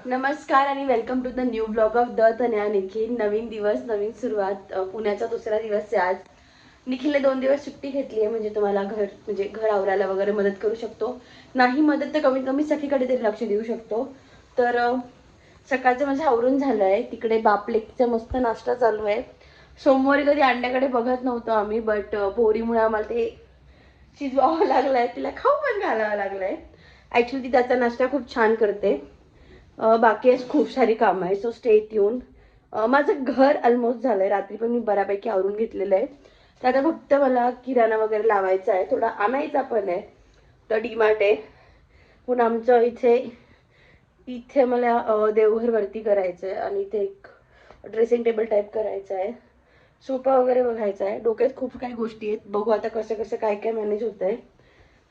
नमस्कार आणि welcome to the new blog of the Tanya Nikhil. नवीन दिवस, नवीन सुरुवात. पुण्याचा दुसरा दिवस आहे आज. निखिलने 2 दिवस सुट्टी घेतली आहे, म्हणजे तुम्हाला घर आवरायला वगैरे मदत करू शकतो. नाही मदत तर कमीत कमी सखीकडे तरी लक्ष देऊ शकतो. तर सकाळचं माझं आवरून झालं आहे. तिकडे बापलेकचा मस्त नाश्ता चालू आहे. सोमवारी कधी अंड्याकडे बघत नव्हतो आम्ही, बट पोरीमुळे आम्हाला ते शिजवावं लागलंय, तिला खाऊ पण घालावं लागलंय. ऍक्च्युली ती त्याचा नाश्ता खूप छान करते. बाकी आज खूप सारी कामं आहे, सो स्टे ट्यून. माझं घर ऑलमोस्ट झालंय. रात्री पण मी बऱ्यापैकी आवरून घेतलेलं आहे. तर आता फक्त मला किराणा वगैरे लावायचा आहे, थोडा आणायचा पण आहे. तर डीमार्ट आहे. पुन्हा आमचं इथे इथे मला देवघर वरती करायचं आहे आणि इथे एक ड्रेसिंग टेबल टाईप करायचं आहे. सोफा वगैरे बघायचा आहे. डोक्यात खूप काही गोष्टी आहेत, बघू आता कसं कसं काय काय मॅनेज होत आहे.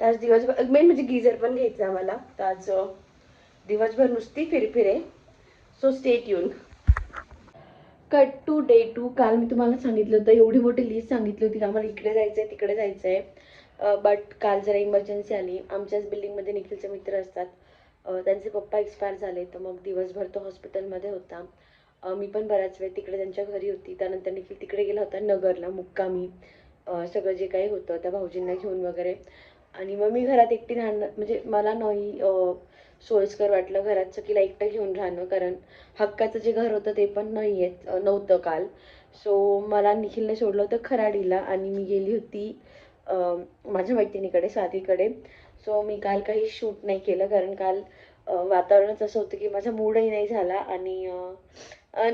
तर आज दिवसभर मेन म्हणजे गिझर पण घ्यायचं आहे मला. तर आज दिवसभर नुसती फिरफिरे. So stay tuned. Cut to day 2. काल मी तुम्हाला सांगितलं होतं, एवढी मोठी लिस्ट सांगितली होती की आम्हाला इकडे जायचं आहे तिकडे जायचं आहे. बट काल जरा इमर्जन्सी आली. आमच्याच बिल्डिंगमध्ये निखिलचे मित्र असतात. त्यांचे पप्पा एक्सपायर झाले, तर मग दिवसभर तो हॉस्पिटलमध्ये होता. मी पण बराच वेळ तिकडे त्यांच्या घरी होती. त्यानंतर निखिल तिकडे गेला होता नगरला मुक्कामी. सगळं जे काही होतं त्या भाऊजींना घेऊन वगैरे. आणि मग मी घरात एकटी राहणं म्हणजे मला नाही सोयीस्कर वाटलं घरात सगळीला एकटं घेऊन राहणं, कारण हक्काचं जे घर होतं ते पण नाही आहे नव्हतं काल. सो मला निखिलने सोडलं होतं खराडीला आणि मी गेली होती माझ्या मैत्रिणीकडे स्वातीकडे. सो मी काल काही शूट नाही केलं, कारण काल वातावरणच असं होतं की माझा मूडही नाही झाला आणि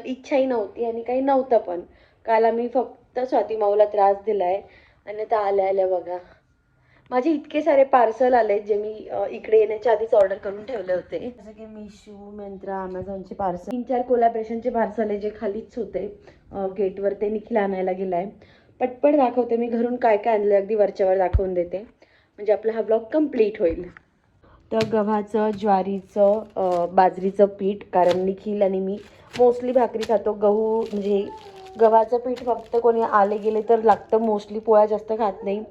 इच्छाही नव्हती आणि काही नव्हतं पण. काल आम्ही फक्त स्वाती माऊला त्रास दिलाय. आणि आता आल्या आल्या बघा माझे इतके सारे पार्सल आले जे मी इकडे येण्याच्या आधीच ऑर्डर करून ठेवले होते, जसं की मिशो, मिंत्रा, अमेझॉनचे पार्सल. 3-4 कोलॅबरेशनचे पार्सल आहे जे खालीच होते गेटवर, ते निखिल आणायला गेलाय. पटपट दाखवते मी घरून काय काय आणलं, अगदी वरच्यावर दाखवून देते म्हणजे आपला हा ब्लॉग कम्प्लीट होईल. तर गव्हाचं, ज्वारीचं, बाजरीचं पीठ, कारण निखिल आणि मी मोस्टली भाकरी खातो. गहू म्हणजे गव्हाचं पीठ फक्त कोणी आले गेले तर लागतं, मोस्टली पोळ्या जास्त खात नाही.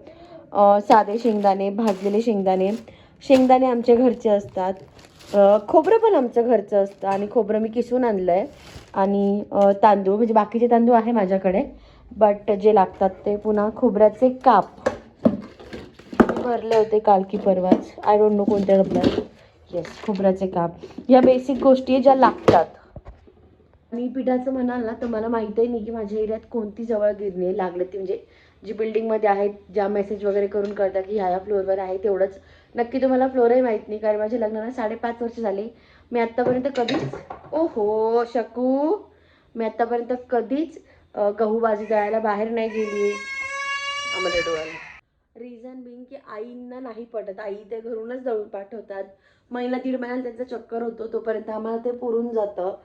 साधे शेंगदाणे, भाजलेले शेंगदाणे. शेंगदाणे आमच्या घरचे असतात. खोबरं पण आमचं घरचं असतं आणि खोबरं मी किसून आणलं आहे. आणि तांदूळ म्हणजे बाकीचे तांदूळ आहे माझ्याकडे, बट जे लागतात ते. पुन्हा खोबऱ्याचे काप भरले होते काल की परवाच, आय डोंट नो कोणत्या डब्यात. येस, खोबऱ्याचे काप. या बेसिक गोष्टी आहे ज्या लागतात. आणि पिठाचं म्हणाल ना तर मला माहीतही नाही की माझ्या एरियात कोणती जवळ गिरणी आहे लागले ती, म्हणजे जी बिल्डिंगमध्ये आहेत, ज्या मेसेज वगैरे करून कळतात की ह्या फ्लोअरवर आहे तेवढंच. नक्की तुम्हाला फ्लोअरही माहीत नाही, कारण माझ्या लग्नाला 5.5 वर्ष झाली. मी आत्तापर्यंत कधीच, ओहो शकू, मी आत्तापर्यंत कधीच गहू बाजरी दळायला बाहेर नाही गेली. आम्हाला डोळ्याला रिझन बिंग की आईंना नाही पटत. आई ते घरूनच दळून पाठवतात. महिना 1.5 महिन्याला त्यांचा चक्कर होतो तोपर्यंत आम्हाला ते पुरून जातं.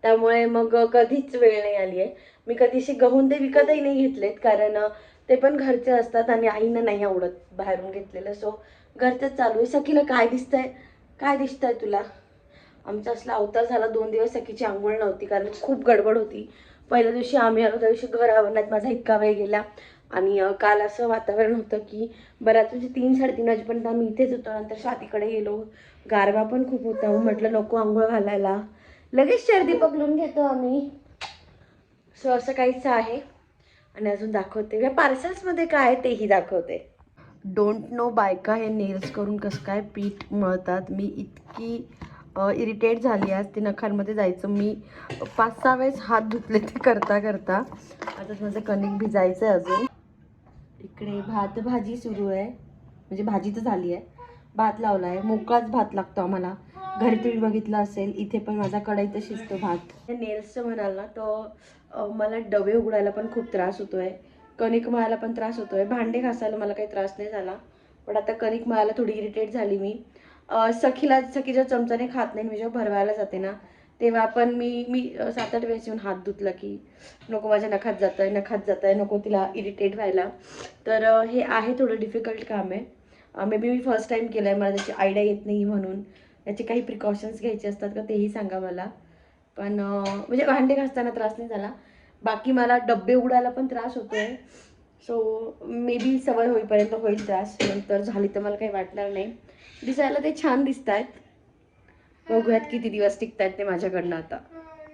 त्यामुळे मग कधीच वेळ नाही आली आहे. मी कधीशी गहून ते विकतही नाही घेतलेत, कारण ते पण घरचे असतात आणि आईंना नाही आवडत बाहेरून घेतलेलं. सो घरचंच चालू आहे. सखीला काय दिसतंय, काय दिसतंय तुला? आमचा असला अवतार झाला. 2 दिवस सखीची आंघोळ नव्हती कारण खूप गडबड होती. पहिल्या दिवशी आम्ही आलो त्या दिवशी घर आवरण्यात माझा इतका वेळ गेला. आणि काल असं वातावरण होतं की बऱ्याच म्हणजे 3-3:30 वाजेपर्यंत आम्ही इथेच होतो. नंतर स्वातीकडे गेलो. गारवा पण खूप होता, मग म्हटलं नको आंघोळ घालायला, लगेच चर्दी पकडून घेतो आम्ही. सो असं काहीच आहे. आणि अजून दाखवते पार्सल्समध्ये काय आहे तेही दाखवते. डोंट नो बायका हे नेल्स करून कसं काय पीठ मळतात. मी इतकी इरिटेट झाली आज ते नखांमध्ये जायचं. मी 5-6 वेळेस हात धुतले ते करता करता. आता माझं कणिक भिजायचं आहे अजून. इकडे भात भाजी सुरू आहे, म्हणजे भाजी तर झाली आहे. भात लावला आहे, मोकळाच भात लागतो आम्हाला. घरी तुम्ही बघितलं असेल, इथे पण माझा कढईत शिजतो भात. नेल्सचं म्हणाल ना तर मला डबे उघडायला पण खूप त्रास होतोय. कणिक मळायला पण त्रास होतोय. भांडे घासायला मला काही त्रास नाही झाला, पण आता कणिक मळायला थोडी इरिटेट झाली मी. सखीच्या चमचाने खात नाही. मी जेव्हा भरवायला जाते ना तेव्हा पण मी 7-8 वेळेस येऊन हात धुतला की नको माझ्या नखात जात आहे, नको तिला इरिटेट व्हायला. तर हे आहे थोडं डिफिकल्ट काम आहे. May be me first time केलं आहे, मला त्याची आयडिया येत नाही, म्हणून याचे काही प्रिकॉशन्स घ्यायचे असतात का तेही सांगा मला. पण म्हणजे भांडे घासताना त्रास नाही झाला, बाकी मला डब्बे उघडायला पण त्रास होतो आहे. सो मे बी सवय होईपर्यंत होईल त्रास, नंतर झाली तर मला काही वाटणार नाही. दिसायला ते छान दिसत आहेत. बघूयात किती दिवस टिकतायत ते माझ्याकडनं आता.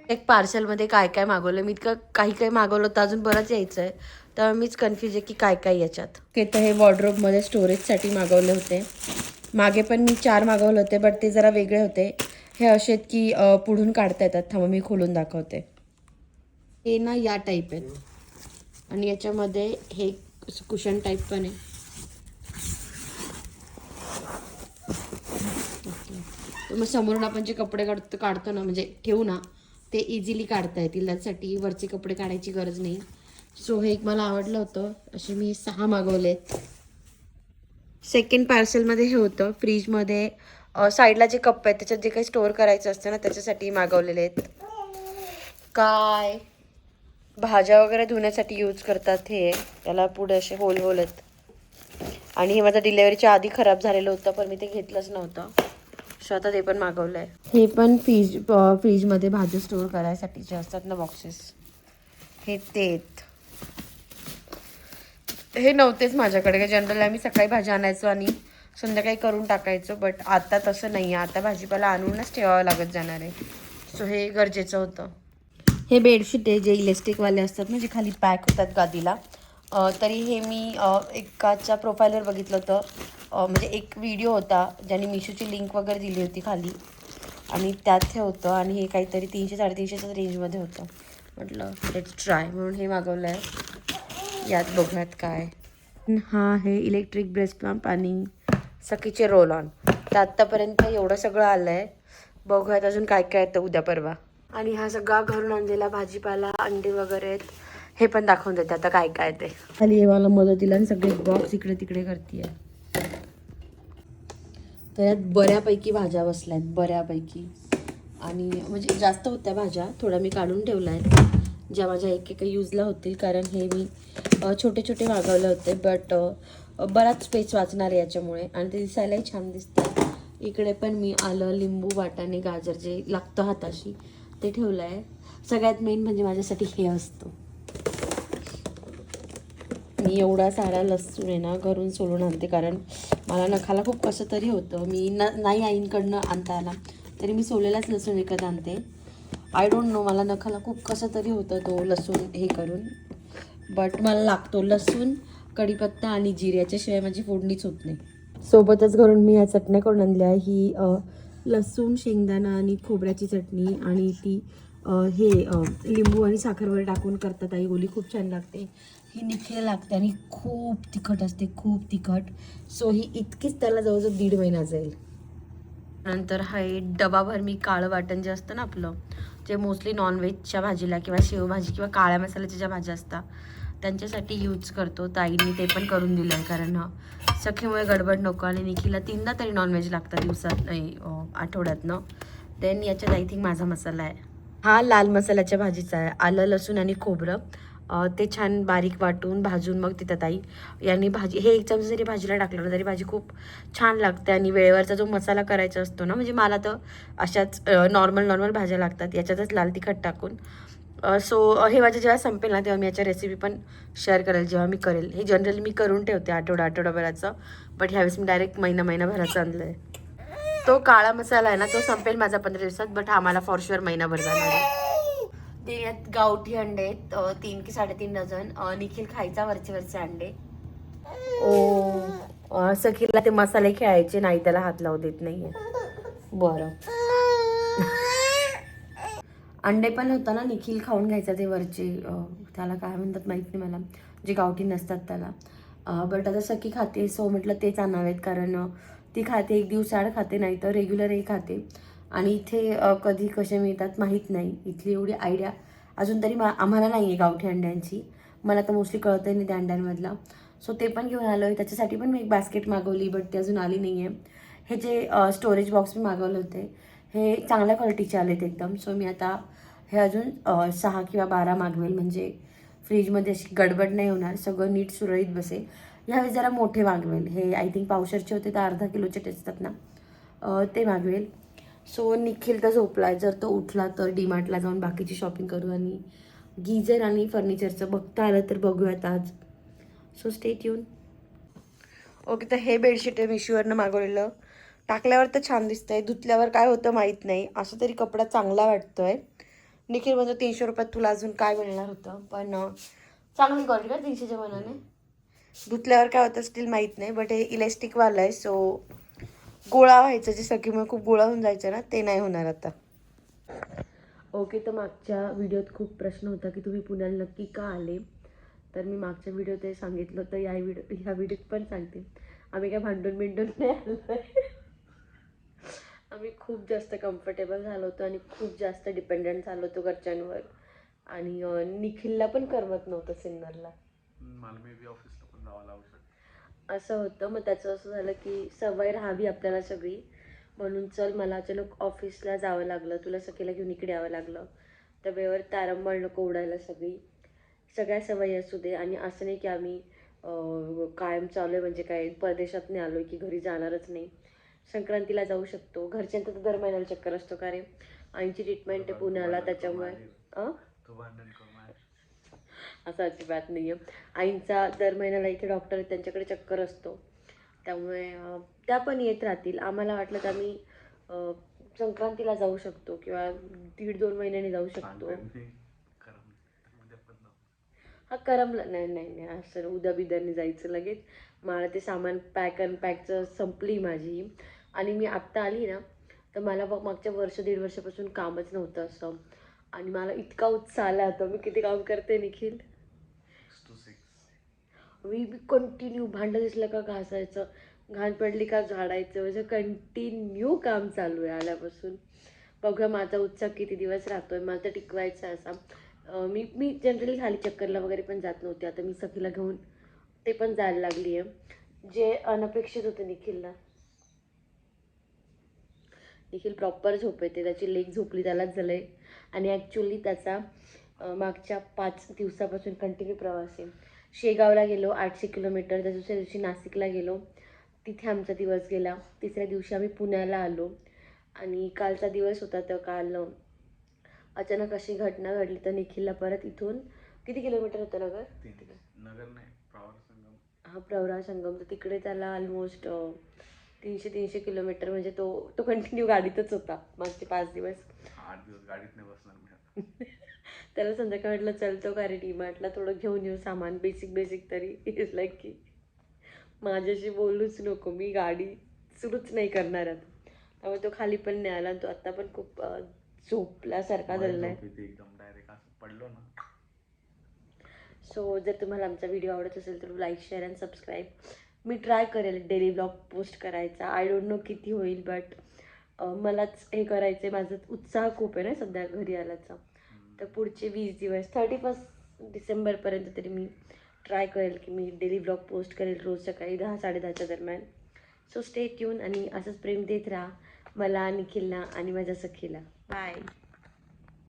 एक पार्सलमध्ये काय काय मागवलं मी, इतकं काही काही मागवलं होतं, अजून बरंच यायचं आहे. तर मीच कन्फ्यूज आहे की काय काय याच्यात. तर हे वॉर्डरोबमध्ये स्टोरेजसाठी मागवले होते. मागे पण मी 4 मागवले होते, बट ते जरा वेगळे होते. हे असे आहेत की पुढून काढता येतात. थांबा मी खोलून दाखवते. हे ना या टाईप आहेत आणि याच्यामध्ये हे कुशन टाईप पण आहे. तर मग समोरून आपण जे कपडे काढतो ना, म्हणजे ठेवू ना, ते इझिली काढता येतील. त्यासाठी वरचे कपडे काढायची गरज नाही. सो हे एक मला आवडलं होतं. असे मी 6 मागवलेत. सेकंड पार्सलमध्ये हे होतं फ्रीजमध्ये साईडला जे कप आहेत त्याच्यात जे काही स्टोअर करायचं असतं ना, त्याच्यासाठी मागवलेले आहेत. काय भाज्या वगैरे धुण्यासाठी यूज करतात हे. त्याला पुढे असे होल होल आहेत. आणि हे माझं डिलेवरीच्या आधी खराब झालेलं होतं, पण मी ते घेतलंच नव्हतं. सो आता ते पण मागवलं आहे. हे पण फ्रीजमध्ये भाज्या स्टोअर करायसाठीचे असतात ना बॉक्सेस, हे तेच. हे नव्हतेच माझ्याकडे. का जनरली आम्ही सकाळी भाज्या आणायचो आणि संध्याकाळी करून टाकायचो, बट आता तसं नाही आहे. आता भाजीपाला आणूनच ठेवावं लागत जाणार आहे. सो हे गरजेचं होतं. हे बेडशीट आहे जे इलेस्टिकवाले असतात ना, जे खाली पॅक होतात गादीला. तरी हे मी एकाच्या प्रोफाईलवर बघितलं होतं. म्हणजे एक व्हिडिओ होता ज्याने मिशोची लिंक वगैरे दिली होती खाली, आणि त्यात हे होतं. आणि हे काहीतरी 300-350च्या रेंजमध्ये होतं. म्हटलं लेट्स ट्राय म्हणून हे मागवलं आहे. यात बघूयात काय. हा आहे इलेक्ट्रिक ब्रेस्ट पंप आणि सखीचे रोल ऑन. तर आत्तापर्यंत एवढं सगळं आलं आहे. बघूयात अजून काय काय येतं उद्या परवा. आणि हा सगळा घरून आणलेला भाजीपाला, अंडे वगैरे आहेत. हे पण दाखवून देते आता काय काय ते. खाली मला मदतीला आणि सगळे बॉक्स इकडे तिकडे करते. तर यात बऱ्यापैकी भाज्या बसल्या आहेत, बऱ्यापैकी. आणि म्हणजे जास्त होत्या भाज्या, थोड्या मी काढून ठेवल्या आहेत ज्या माझ्या एक यूजला होतील. कारण हे मी छोटे छोटे मागवले होते, बट बराच स्पेस वाचणार आहे याच्यामुळे. आणि ते दिसायलाही छान दिसतं. इकडे पण मी आलं, लिंबू, वाटाणे, गाजर जे लागतं हाताशी ते ठेवलं आहे. सगळ्यात मेन म्हणजे माझ्यासाठी हे असतं. मी एवढा सारा लसूण आहे ना घरून सोलून आणते, कारण मला नखाला खूप कसं तरी होतं. मी नाही आईंकडनं आणता आला तरी मी सोलेलाच लसूण विकत आणते. आय डोंट नो, मला नखाला खूप कसं तरी होतं तो लसूण हे करून. बट मला लागतो लसूण, कढीपत्ता आणि जिरे, याच्याशिवाय माझी फोडणीच होत नाही. सोबतच घरून मी या चटण्या करून आणल्या. ही लसूण, शेंगदाणा आणि खोबऱ्याची चटणी, आणि ती हे लिंबू आणि साखर वगैरे टाकून करतात आई ओली, खूप छान लागते. ही निखिल लागते आणि खूप तिखट असते, खूप तिखट. सो ही इतकीच त्याला जवळजवळ 1.5 महिना जाईल. नंतर हा डबाभर मी काळं वाटण जे असतं ना आपलं, जे मोस्टली नॉनव्हेजच्या भाजीला किंवा शेवभाजी किंवा काळ्या मसाल्याच्या ज्या भाज्या असतात त्यांच्यासाठी यूज करतो. ताईंनी ते पण करून दिलं आहे, कारण सखीमुळे गडबड नको. आणि निखिलला 3दा तरी नॉनव्हेज लागतं दिवसात, नाही आठवड्यातनं. देन याच्यात आय थिंक माझा मसाला आहे. हा लाल मसाल्याच्या भाजीचा आहे. आलं, लसूण आणि खोबरं ते छान बारीक वाटून भाजून मग तिथं ताई यांनी भाजी, हे 1 चमचा जरी भाजीला टाकलं ना तरी भाजी खूप छान लागते. आणि वेळेवरचा जो मसाला करायचा असतो ना, म्हणजे मला तर अशाच नॉर्मल भाज्या लागतात याच्यातच लाल तिखट टाकून. सो हे माझ्या जेव्हा संपेल ना तेव्हा मी याच्या रेसिपी पण शेअर करेल जेव्हा मी करेल. हे जनरली मी करून ठेवते आठवडाभराचं, बट ह्यावेळेस मी डायरेक्ट महिनाभराचं आणलं आहे. तो काळा मसाला आहे ना, तो संपेल माझा 15 दिवसात, बट हा मला फॉर शुअर महिनाभर जाणार आहे. ते यात गावठी अंडे आहेत 3 की 3.5 डझन. निखिल खायचा वरचे अंडे. सखीला ते मसाले खेळायचे नाही, त्याला हात लावू देत नाहीये. बरं. अंडे पण होतं ना, निखिल खाऊन घ्यायचा ते वरचे, त्याला काय म्हणतात माहीत नाही मला, जे गावठी नसतात त्याला. बट आता सखी खाते, सो म्हटलं तेच आणावेत, कारण ती खाते 1 दिवसाआड खाते, नाही तर रेग्युलरही खाते. आणि इथे कधी कसे मिळतात माहीत नाही, इथली एवढी आयडिया अजून तरी आम्हाला नाही आहे गावठी अंड्यांची. मला तर मोस्टली कळतही नाही त्या अंड्यांमधला. सो ते पण घेऊन आलो आहे. त्याच्यासाठी पण मी एक बास्केट मागवली, बट ती अजून आली नाही आहे. हे जे स्टोरेज बॉक्स मी मागवले होते हे चांगल्या क्वालिटीचे आलेत एकदम. सो मी आता हे अजून 6 किंवा 12 मागवेल, म्हणजे फ्रीजमध्ये अशी गडबड नाही होणार, सगळं नीट सुरळीत बसेल. ह्यावेळेस जरा मोठे मागवेल. हे आय थिंक पावशरचे होते तर अर्धा किलोचे असतात ना, ते मागवेल. सो निखिल तर झोपला आहे. जर तो उठला तर डीमार्टला जाऊन बाकीची शॉपिंग करू. आणि गीझर आणि फर्निचरचं बघता आलं तर बघूयात आज. So stay tune. ओके, तर हे बेडशीट आहे मिशोवरनं मागवलेलं. टाकल्यावर तर छान दिसतंय, धुतल्यावर काय होतं माहीत नाही. असं तरी कपडा चांगला वाटतोय. निखिल म्हणजे 300 रुपयात तुला अजून काय मिळणार होतं, पण चांगली क्वालिटी का 300च्या मनाने. धुतल्यावर काय होतं स्टील माहीत नाही, बट हे इलेस्टिकवालं आहे. सो गोळा व्हायचं, जे सगळीमुळे खूप गोळा होऊन जायचं ना, ते नाही होणार आता. ओके, तर मागच्या व्हिडिओत खूप प्रश्न होता की तुम्ही पुण्याला नक्की का आले. तर मी मागच्या व्हिडिओत हे सांगितलं, तर ह्या व्हिडिओत पण सांगते. आम्ही काय भांडून नाही आलो आहे. आम्ही खूप जास्त कम्फर्टेबल झालो होतो आणि खूप जास्त डिपेंडंट झालो होतो घरच्यांवर. आणि निखिलला पण करमत नव्हतं सिन्नरला. मला मे बी ऑफिसला पण जावं लागू शकतं. असं होतं. मग त्याचं असं झालं की सवय राहावी आपल्याला सगळी, म्हणून चल मला अचानक ऑफिसला जावं लागलं, तुला सखीला घेऊन इकडे यावं लागलं. तर वेळेवर तारंबळ नको उडायला सगळ्या सवयी असू दे. आणि असं नाही की आम्ही कायम चालू आहे म्हणजे काय परदेशात नाही आलो आहे की घरी जाणारच नाही. संक्रांतीला जाऊ शकतो. घरच्यांचं तर दर महिन्याला चक्कर असतो, का रे आईची ट्रीटमेंट आहे पुण्याला, त्याच्यामुळे असं अजिबात नाही आहे. आईंचा दर महिन्याला इथे डॉक्टर आहेत, त्यांच्याकडे चक्कर असतो. त्यामुळे त्या पण येत राहतील. आम्हाला वाटलं तर आम्ही संक्रांतीला जाऊ शकतो किंवा 1.5-2 महिन्यांनी जाऊ शकतो. हा करमलं नाही नाही नाही असं उद्या बिद्याने जायचं लगेच. मला ते सामान पॅक अनपॅकचं संपली माझी. आणि मी आत्ता आली ना, तर मला मागच्या 1-1.5 वर्षापासून कामच नव्हतं असं. आणि मला इतका उत्साह आला होता. मी किती काम करते निखिल. मी कंटिन्यू भांडं दिसलं का घासायचं, घाण पडली का झाडायचं, असं कंटिन्यू काम चालू आहे आल्यापासून. बघा माझा उत्साह किती दिवस राहतोय, मला टिकवायचा असा. मी मी जनरली खाली चक्करला वगैरे पण जात नव्हते. आता मी सखीला घेऊन ते पण जायला लागली आहे, जे अनपेक्षित होतं निखिलला. निखिल प्रॉपर झोप येते, त्याची लेग झोपली त्यालाच झालं आहे. आणि ॲक्च्युली त्याचा मागच्या 5 दिवसापासून कंटिन्यू प्रवास आहे. शेगावला गेलो 800 किलोमीटर, त्या दुसऱ्या दिवशी नाशिकला गेलो, तिथे आमचा दिवस गेला. तिसऱ्या दिवशी आम्ही पुण्याला आलो. आणि कालचा दिवस होता, तर काल अचानक अशी घटना घडली. तर निखिलला परत इथून किती किलोमीटर होतं नगर? नगर नाही, प्रवरा संगम. हा प्रवरा संगम. तर तिकडे त्याला ऑलमोस्ट 300 किलोमीटर. म्हणजे तो तो कंटिन्यू गाडीतच होता मागचे 5 दिवस. 8 दिवस गाडीत नाही बसणार मी. त्याला संध्याकाळ म्हटलं चलतो का रे डीमार्टला, थोडं घेऊन येऊ सामान, बेसिक तरी. इज लाईक की माझ्याशी बोलूच नको, मी गाडी सुरूच नाही करणार आता. त्यामुळे तो खाली पण नाही आला. तो आत्ता पण खूप झोपल्यासारखा झालेला आहे. एकदम डायरेक्ट असं पडलो ना. सो जर तुम्हाला आमचा व्हिडिओ आवडत असेल तर like, share and subscribe. Me try करेल डेली ब्लॉग पोस्ट करायचा. आय डोंट नो किती होईल, बट मलाच हे करायचं आहे. माझा उत्साह खूप आहे ना सध्या घरी आल्याचा. तर पुढचे 20 दिवस 31 डिसेंबरपर्यंत तरी मी ट्राय करेल की मी डेली ब्लॉग पोस्ट करेल रोज सकाळी 10-10:30च्या दरम्यान. सो स्टे ट्यून आणि असंच प्रेम देत राहा मला, निखिलला आणि माझ्या सखीला. बाय.